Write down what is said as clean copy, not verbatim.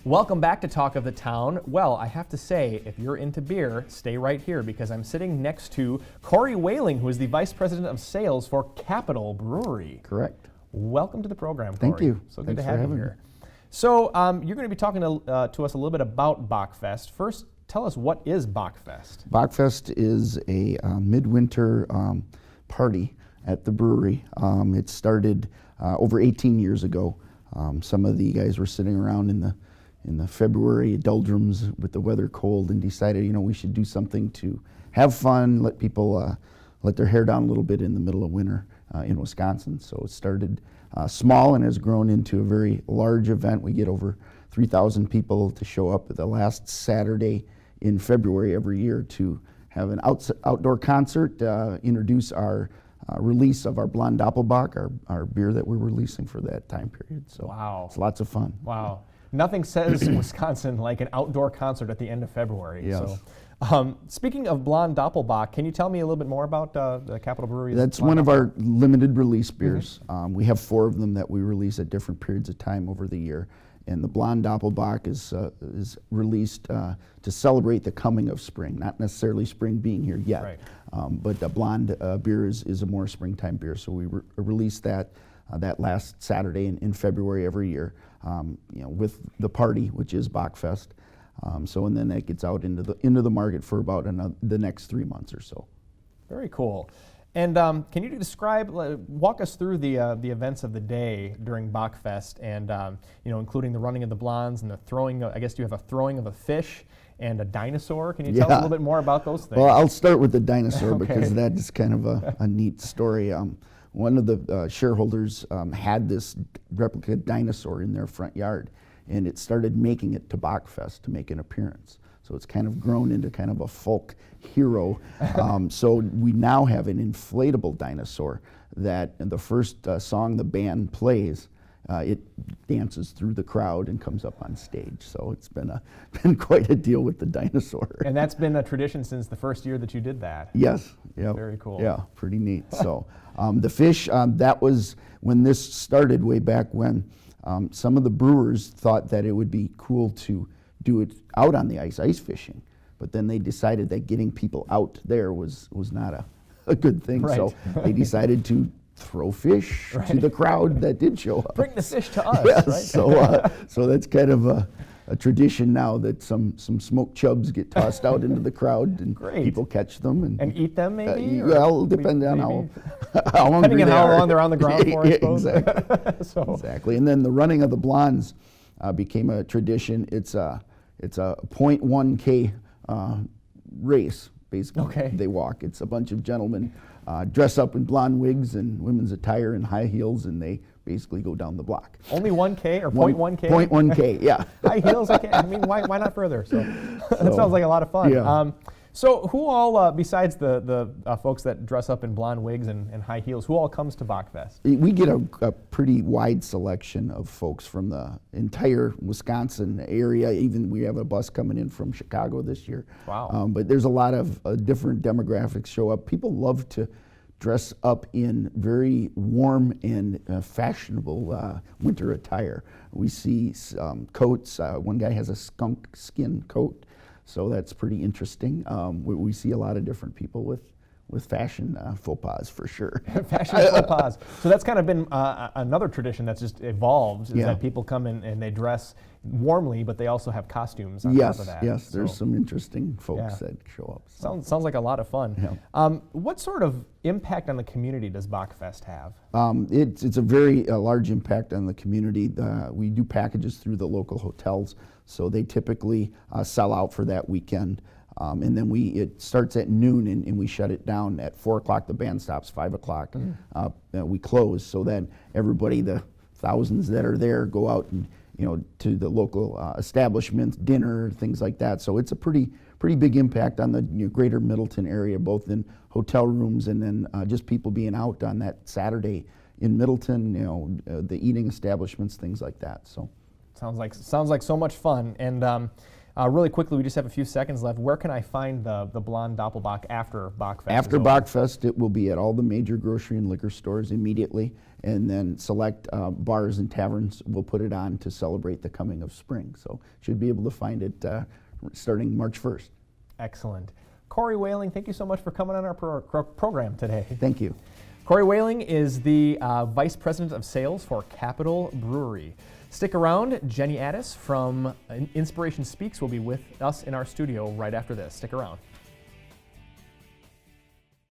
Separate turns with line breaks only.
Welcome back to Talk of the Town. Well, I have to say, if you're into beer, stay right here because I'm sitting next to Corey Wehling, who is the Vice President of Sales for Capital Brewery.
Correct.
Welcome to the program, Corey.
Thank you.
So good
Thanks
to have you here. So you're going to be talking to us a little bit about Bock Fest. First, tell us, what is Bock Fest?
Bock Fest is a midwinter party at the brewery. It started over 18 years ago. Some of the guys were sitting around in the February doldrums with the weather cold and decided, we should do something to have fun, let people let their hair down a little bit in the middle of winter in Wisconsin. So it started small and has grown into a very large event. We get over 3,000 people to show up at the last Saturday in February every year to have an outdoor concert, introduce our release of our Blonde Doppelbock, our beer that we're releasing for that time period. So
wow.
It's lots of fun.
Wow. Nothing says Wisconsin like an outdoor concert at the end of February.
Yes.
So, speaking of Blonde Doppelbock, can you tell me a little bit more about the Capital Brewery?
That's one of our limited release beers. Mm-hmm. We have 4 of them that we release at different periods of time over the year. And the Blonde Doppelbock is released to celebrate the coming of spring, not necessarily spring being here yet.
Right.
But the blonde beer is a more springtime beer. So we release that last Saturday in February every year, with the party, which is Bock Fest. And then that gets out into the market for about the next 3 months or so.
Very cool. And can you walk us through the events of the day during Bock Fest, and including the running of the blondes and the throwing. I guess you have a throwing of a fish and a dinosaur. Can you tell us a little bit more about those things?
Well, I'll start with the dinosaur
Okay.
because that is kind of a neat story. One of the shareholders had this replica dinosaur in their front yard, and it started making it to Bock Fest to make an appearance. So it's kind of grown into kind of a folk hero. So we now have an inflatable dinosaur that the first song the band plays, it dances through the crowd and comes up on stage. So it's been quite a deal with the dinosaur.
And that's been a tradition since the first year that you did that.
Yes. Yep.
Very cool.
Yeah, pretty neat. So the fish, that was when this started way back when. Some of the brewers thought that it would be cool to do it out on the ice fishing, but then they decided that getting people out there was not a good thing.
Right.
So they decided to throw fish to the crowd that did show up.
Bring the fish to us.
Yes,
Right?
so that's kind of a tradition now that some smoked chubs get tossed out into the crowd and
Great.
people catch them and
eat them maybe?
Well, depending on how hungry
Depending on
they
how
are.
long they're on the ground for, I suppose.
Exactly. Exactly. And then the running of the blondes became a tradition. It's a 0.1K race, basically.
Okay.
They walk. It's a bunch of gentlemen dress up in blonde wigs and women's attire and high heels, and they basically go down the block.
Only 1K or 0.1K?
0.1K, yeah.
High heels? I mean, why not further? So that sounds like a lot of fun.
Yeah.
So who all, besides the folks that dress up in blonde wigs and high heels, who all comes to Bock Fest?
We get a pretty wide selection of folks from the entire Wisconsin area. Even we have a bus coming in from Chicago this year.
Wow.
But there's a lot of different demographics show up. People love to dress up in very warm and fashionable winter attire. We see coats. One guy has a skunk skin coat. So that's pretty interesting. We see a lot of different people with fashion faux pas for sure.
Fashion faux pas. So that's kind of been another tradition that's just evolved, is that people come in and they dress warmly, but they also have costumes on top of that.
Yes, there's some interesting folks that show up. So.
Sounds like a lot of fun.
Yeah.
What sort of impact on the community does Bock Fest have?
It's a very large impact on the community. We do packages through the local hotels, so they typically sell out for that weekend. And then it starts at noon and we shut it down at 4 o'clock. The band stops 5 o'clock. We close so that everybody, the thousands that are there, go out and to the local establishments, dinner, things like that. So it's a pretty big impact on the greater Middleton area, both in hotel rooms and then just people being out on that Saturday in Middleton. The eating establishments, things like that. So
sounds like so much fun. And Really quickly, we just have a few seconds left. Where can I find the Blonde Doppelbock after Bock Fest?
After Bock Fest, it will be at all the major grocery and liquor stores immediately, and then select bars and taverns will put it on to celebrate the coming of spring. So should be able to find it starting March 1st.
Excellent. Corey Wehling, thank you so much for coming on our program today.
Thank you.
Corey Wehling is the Vice President of Sales for Capital Brewery. Stick around. Jenny Addis from Inspiration Speaks will be with us in our studio right after this. Stick around.